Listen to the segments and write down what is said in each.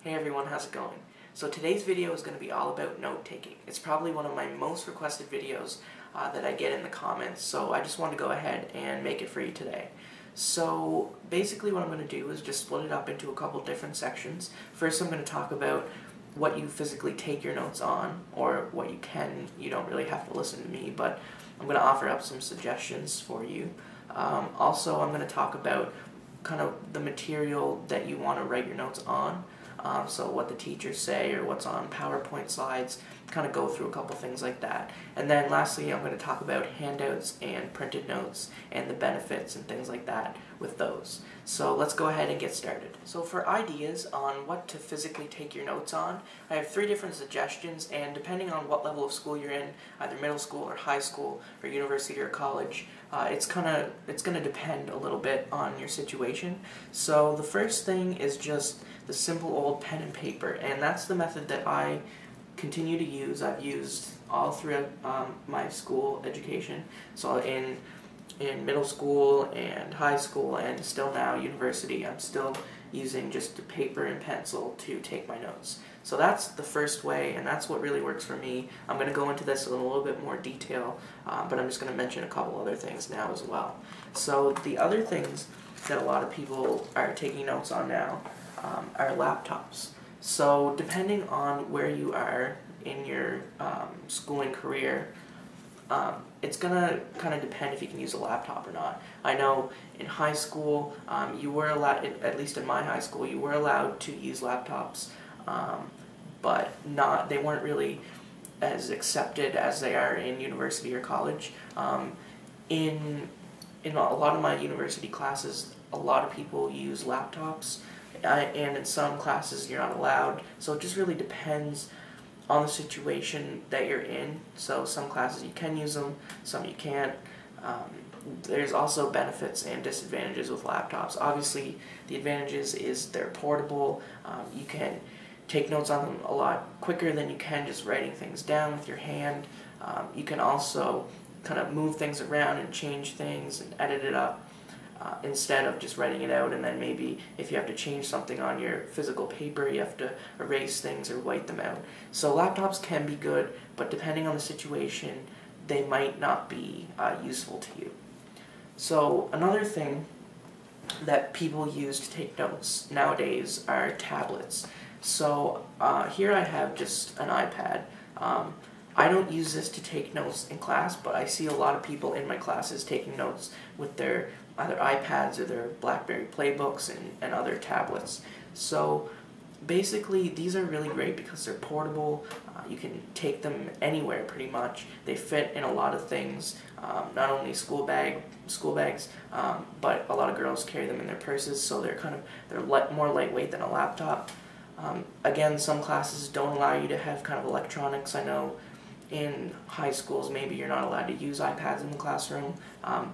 Hey everyone, how's it going? So today's video is going to be all about note-taking. It's probably one of my most requested videos that I get in the comments, so I just want to go ahead and make it for you today. So basically what I'm going to do is just split it up into a couple different sections. First I'm going to talk about what you physically take your notes on, or what you can. You don't really have to listen to me, but I'm going to offer up some suggestions for you. Also I'm going to talk about kind of the material that you want to write your notes on. So what the teachers say or what's on PowerPoint slides, kind of go through a couple things like that. And then lastly, I'm going to talk about handouts and printed notes and the benefits and things like that with those. So let's go ahead and get started. So for ideas on what to physically take your notes on, I have 3 different suggestions, and depending on what level of school you're in, either middle school or high school or university or college, it's going to depend a little bit on your situation. So the first thing is just the simple old pen and paper, and that's the method that I continue to use. I've used all throughout my school education, so in middle school and high school and still now university, I'm still using just paper and pencil to take my notes. So that's the first way, and that's what really works for me. I'm going to go into this in a little bit more detail, but I'm just going to mention a couple other things now as well. So the other things that a lot of people are taking notes on now are laptops. So depending on where you are in your schooling career, it's going to kind of depend if you can use a laptop or not. I know in high school, you were allowed, at least in my high school, you were allowed to use laptops, but they weren't really as accepted as they are in university or college. In a lot of my university classes, a lot of people use laptops, and in some classes you're not allowed. So it just really depends on the situation that you're in. So some classes you can use them, some you can't. There's also benefits and disadvantages with laptops. Obviously, the advantages is they're portable. You can take notes on them a lot quicker than you can just writing things down with your hand. You can also kind of move things around and change things and edit it up instead of just writing it out, and then maybe if you have to change something on your physical paper, you have to erase things or white them out. So laptops can be good, but depending on the situation, they might not be useful to you. So another thing that people use to take notes nowadays are tablets. So here I have just an iPad. I don't use this to take notes in class, but I see a lot of people in my classes taking notes with their either iPads or their BlackBerry Playbooks and other tablets. So basically these are really great because they're portable. You can take them anywhere pretty much. They fit in a lot of things, not only school bags, but a lot of girls carry them in their purses, so they're more lightweight than a laptop. Again, some classes don't allow you to have kind of electronics. I know in high schools maybe you're not allowed to use iPads in the classroom,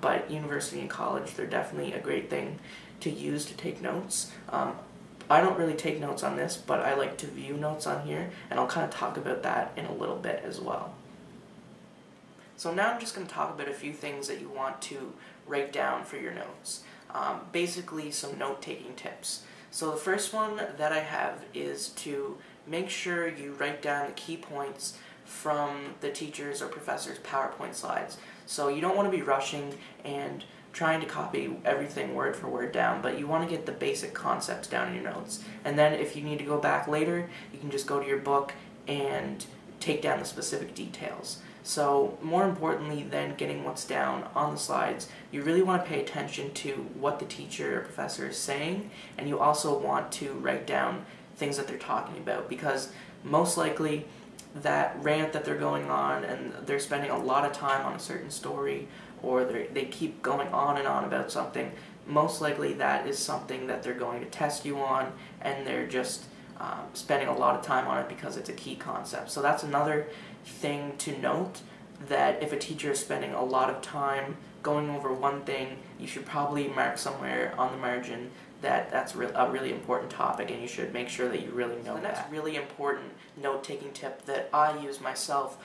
but university and college, they're definitely a great thing to use to take notes. I don't really take notes on this, but I like to view notes on here, and I'll kind of talk about that in a little bit as well. So now I'm just going to talk about a few things that you want to write down for your notes. Basically some note-taking tips. So the first one that I have is to make sure you write down the key points from the teachers' or professors' PowerPoint slides. So you don't want to be rushing and trying to copy everything word for word down, but you want to get the basic concepts down in your notes. And then if you need to go back later, you can just go to your book and take down the specific details. So more importantly than getting what's down on the slides, you really want to pay attention to what the teacher or professor is saying, and you also want to write down things that they're talking about, because most likely that rant that they're going on and they're spending a lot of time on a certain story, or they keep going on and on about something, most likely that is something that they're going to test you on, and they're just spending a lot of time on it because it's a key concept. So that's another thing to note, that if a teacher is spending a lot of time going over one thing, you should probably mark somewhere on the margin that that's a really important topic, and you should make sure that you really know that. The next really important note-taking tip that I use myself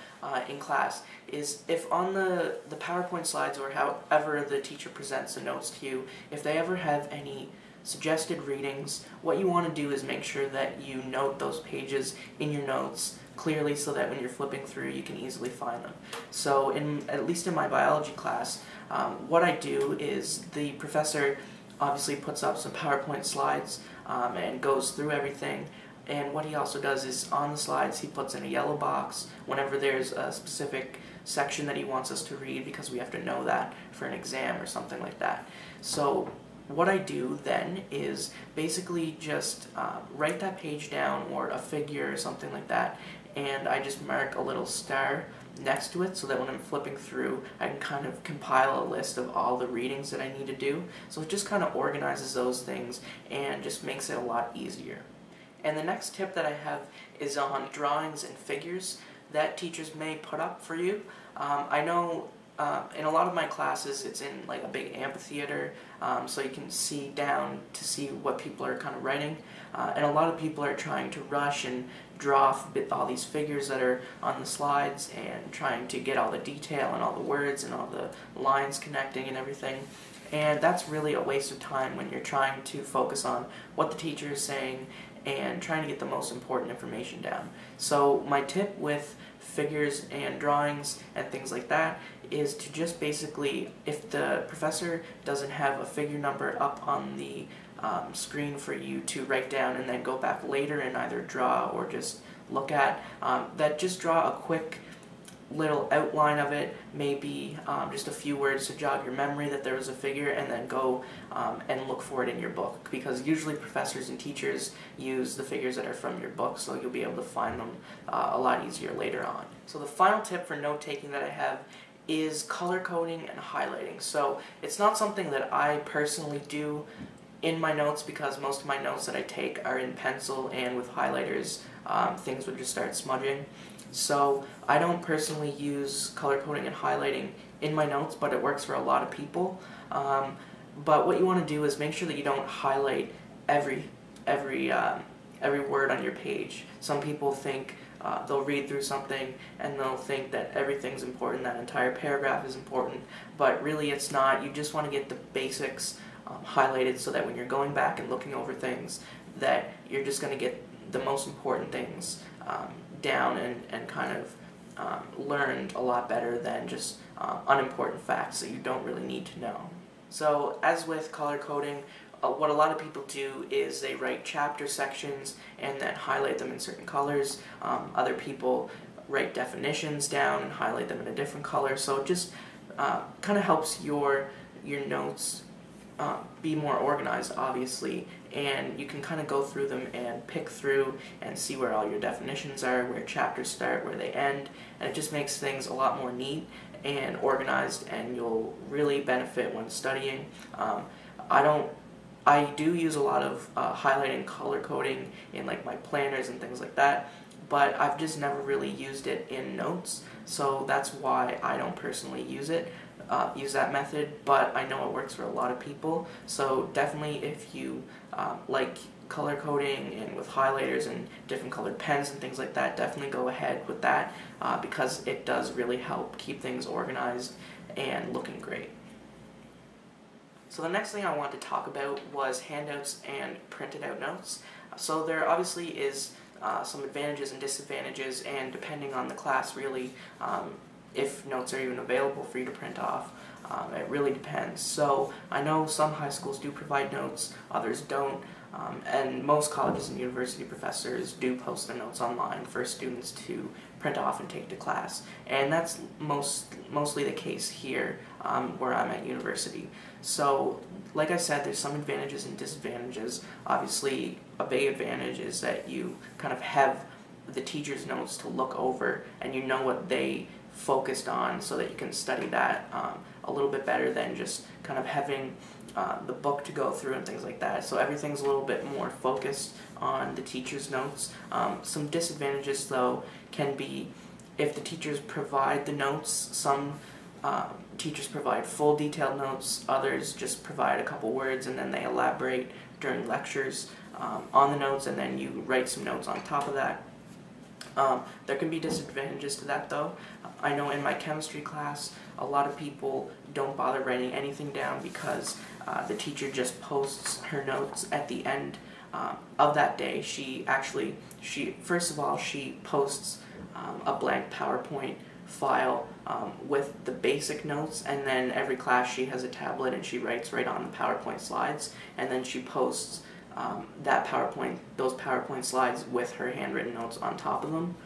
in class is, if on the PowerPoint slides or however the teacher presents the notes to you, if they ever have any suggested readings. What you want to do is make sure that you note those pages in your notes clearly so that when you're flipping through you can easily find them. So at least in my biology class, what I do is the professor obviously puts up some PowerPoint slides and goes through everything. And what he also does is on the slides he puts in a yellow box whenever there's a specific section that he wants us to read, because we have to know that for an exam or something like that. So what I do then is basically just write that page down, or a figure or something like that, and I just mark a little star next to it so that when I'm flipping through I can kind of compile a list of all the readings that I need to do. So it just kind of organizes those things and just makes it a lot easier. And the next tip that I have is on drawings and figures that teachers may put up for you. I know in a lot of my classes it's in like a big amphitheater, so you can see down to see what people are kind of writing. And a lot of people are trying to rush and draw all these figures that are on the slides and trying to get all the detail and all the words and all the lines connecting and everything. And that's really a waste of time when you're trying to focus on what the teacher is saying and trying to get the most important information down. So my tip with figures and drawings and things like that is to just basically, if the professor doesn't have a figure number up on the screen for you to write down and then go back later and either draw or just look at, that just draw a quick little outline of it, maybe just a few words to jog your memory that there was a figure, and then go and look for it in your book, because usually professors and teachers use the figures that are from your book, so you'll be able to find them a lot easier later on. So the final tip for note-taking that I have is color coding and highlighting. So it's not something that I personally do in my notes, because most of my notes that I take are in pencil, and with highlighters things would just start smudging. So I don't personally use color coding and highlighting in my notes, but it works for a lot of people. But what you want to do is make sure that you don't highlight every word on your page. Some people think they'll read through something and they'll think that everything's important, that entire paragraph is important, but really it's not. You just want to get the basics highlighted so that when you're going back and looking over things, that you're just going to get the most important things down and kind of learned a lot better than just unimportant facts that you don't really need to know. So as with color coding, what a lot of people do is they write chapter sections and then highlight them in certain colors. Other people write definitions down and highlight them in a different color. So it just kind of helps your notes be more organized, obviously, and you can kind of go through them and pick through and see where all your definitions are, where chapters start, where they end, and it just makes things a lot more neat and organized, and you'll really benefit when studying. I do use a lot of highlighting, color coding in like my planners and things like that, but I've just never really used it in notes, so that's why I don't personally use that method, but I know it works for a lot of people. So definitely, if you like color coding and with highlighters and different colored pens and things like that, definitely go ahead with that, because it does really help keep things organized and looking great. So the next thing I wanted to talk about was handouts and printed out notes. So there obviously is some advantages and disadvantages, and depending on the class really, if notes are even available for you to print off. It really depends. So I know some high schools do provide notes, others don't, and most colleges and university professors do post their notes online for students to print off and take to class. And that's mostly the case here where I'm at university. So like I said, there's some advantages and disadvantages. Obviously, a big advantage is that you kind of have the teacher's notes to look over and you know what they focused on, so that you can study that a little bit better than just kind of having the book to go through and things like that. So everything's a little bit more focused on the teacher's notes. Some disadvantages though can be if the teachers provide the notes. Some teachers provide full detailed notes, others just provide a couple words and then they elaborate during lectures on the notes, and then you write some notes on top of that. There can be disadvantages to that though. I know in my chemistry class a lot of people don't bother writing anything down because the teacher just posts her notes at the end of that day. She first of all, she posts a blank PowerPoint file with the basic notes, and then every class she has a tablet and she writes right on the PowerPoint slides, and then she posts those PowerPoint slides with her handwritten notes on top of them,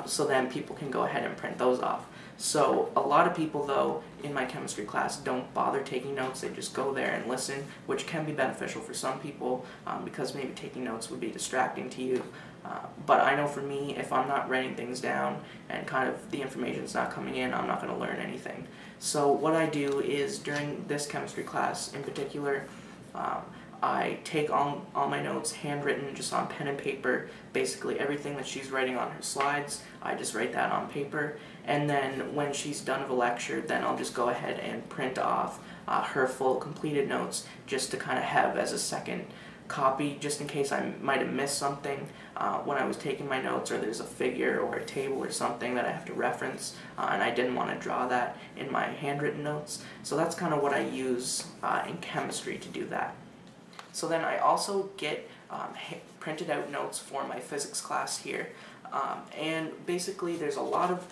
so then people can go ahead and print those off. So a lot of people, though, in my chemistry class don't bother taking notes. They just go there and listen, which can be beneficial for some people because maybe taking notes would be distracting to you. But I know for me, if I'm not writing things down and kind of the information's not coming in, I'm not going to learn anything. So what I do is, during this chemistry class in particular, I take all my notes handwritten, just on pen and paper. Basically everything that she's writing on her slides, I just write that on paper. And then when she's done with a lecture, then I'll just go ahead and print off her full completed notes, just to kind of have as a second copy, just in case I might have missed something when I was taking my notes, or there's a figure or a table or something that I have to reference, and I didn't want to draw that in my handwritten notes. So that's kind of what I use in chemistry to do that. So then I also get printed out notes for my physics class here, and basically there's a lot of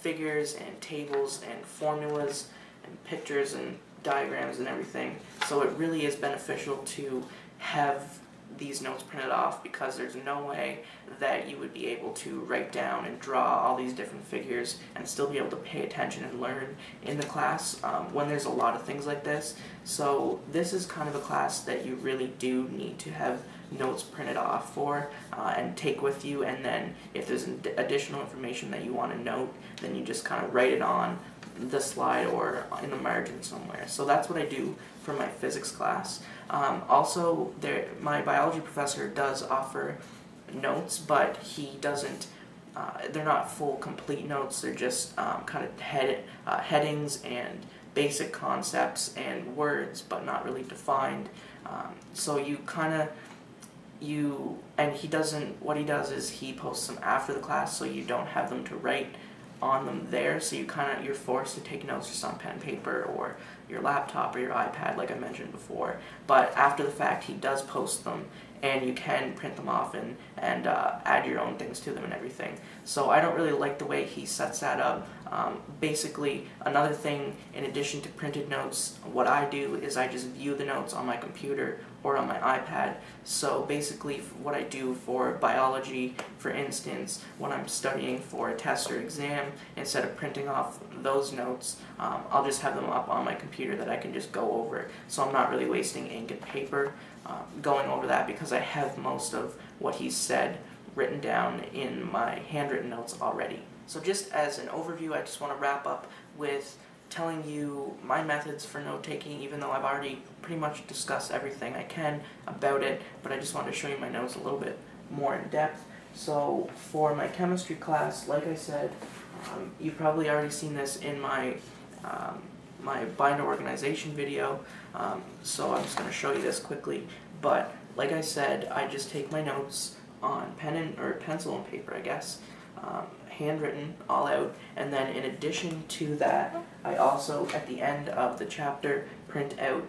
figures and tables and formulas and pictures and diagrams and everything, so it really is beneficial to have these notes printed off, because there's no way that you would be able to write down and draw all these different figures and still be able to pay attention and learn in the class when there's a lot of things like this. So this is kind of a class that you really do need to have notes printed off for and take with you, and then if there's additional information that you want to note, then you just kind of write it on the slide or in the margin somewhere. So that's what I do for my physics class. Also, my biology professor does offer notes, but he doesn't, they're not full complete notes. They're just kind of headings and basic concepts and words, but not really defined. So you kind of, and he doesn't, what he does is he posts them after the class, so you don't have them to write on them there, so you're forced to take notes just on pen and paper or your laptop or your iPad, like I mentioned before. But after the fact, he does post them, and you can print them off and add your own things to them and everything. So I don't really like the way he sets that up. Basically, another thing in addition to printed notes, what I do is I just view the notes on my computer or on my iPad. So basically what I do for biology, for instance, when I'm studying for a test or exam, instead of printing off those notes, I'll just have them up on my computer that I can just go over. So I'm not really wasting ink and paper going over that, because I have most of what he said written down in my handwritten notes already. So just as an overview, I just want to wrap up with telling you my methods for note-taking, even though I've already pretty much discussed everything I can about it, but I just wanted to show you my notes a little bit more in depth. So for my chemistry class, like I said, you've probably already seen this in my my binder organization video, so I'm just going to show you this quickly. But like I said, I just take my notes on pencil and paper, I guess, handwritten all out, and then in addition to that, I also at the end of the chapter print out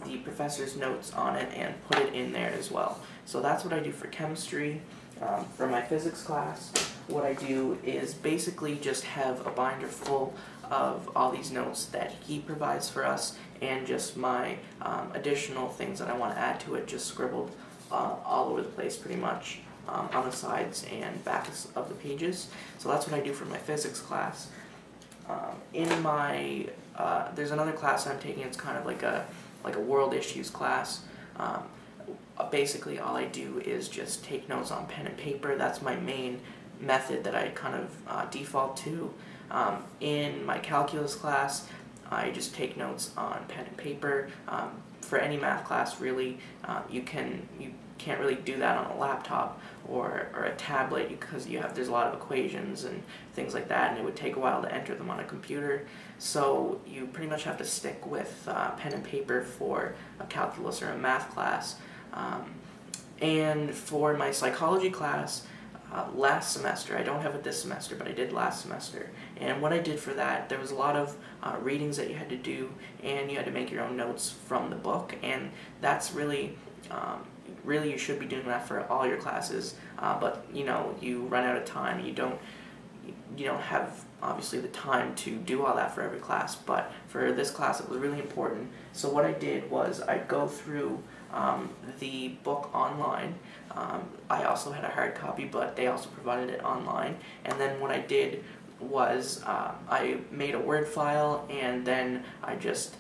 the professor's notes on it and put it in there as well. So that's what I do for chemistry. For my physics class, what I do is basically just have a binder full of all these notes that he provides for us, and just my additional things that I want to add to it, just scribbled all over the place pretty much on the sides and backs of the pages. So that's what I do for my physics class. In my there's another class I'm taking. It's kind of like a world issues class. Basically all I do is just take notes on pen and paper. That's my main method that I kind of default to. In my calculus class, I just take notes on pen and paper. For any math class, really, you can't really do that on a laptop or a tablet, because there's a lot of equations and things like that, and it would take a while to enter them on a computer. So you pretty much have to stick with pen and paper for a calculus or a math class. And for my psychology class, last semester. I don't have it this semester, but I did last semester. And what I did for that, there was a lot of readings that you had to do, and you had to make your own notes from the book, and that's really you should be doing that for all your classes, but you know, you run out of time. You don't have obviously the time to do all that for every class, but for this class it was really important. So what I did was I'd go through the book online. I also had a hard copy, but they also provided it online. And then what I did was I made a Word file, and then I just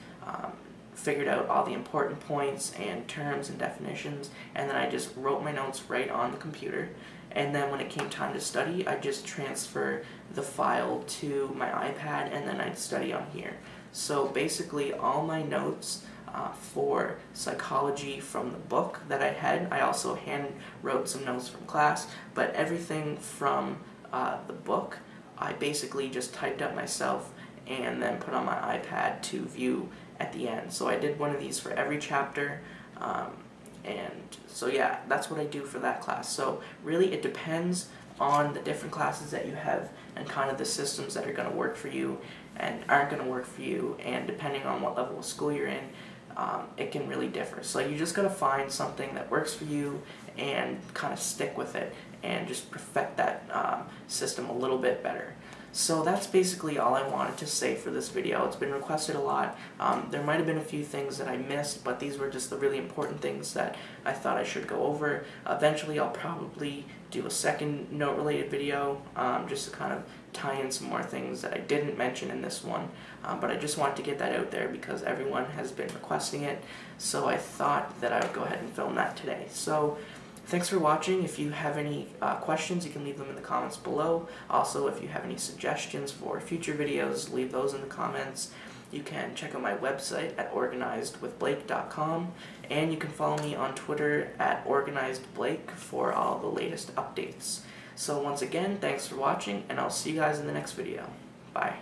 figured out all the important points and terms and definitions, and then I just wrote my notes right on the computer. And then when it came time to study, I just transfer the file to my iPad, and then I'd study on here. So basically all my notes for psychology from the book that I had, I also hand wrote some notes from class, but everything from the book I basically just typed up myself and then put on my iPad to view at the end. So I did one of these for every chapter, and so yeah, that's what I do for that class. So really it depends on the different classes that you have and kind of the systems that are going to work for you and aren't going to work for you, and depending on what level of school you're in, it can really differ. So you just got to find something that works for you and kind of stick with it and just perfect that system a little bit better. So that's basically all I wanted to say for this video. It's been requested a lot. There might have been a few things that I missed, but these were just the really important things that I thought I should go over. Eventually I'll probably do a second note-related video just to kind of tie in some more things that I didn't mention in this one. But I just wanted to get that out there because everyone has been requesting it, so I thought that I would go ahead and film that today. So thanks for watching. If you have any questions, you can leave them in the comments below. Also, if you have any suggestions for future videos, leave those in the comments. You can check out my website at organizedwithblake.com, and you can follow me on Twitter at organizedblake for all the latest updates. So once again, thanks for watching, and I'll see you guys in the next video. Bye.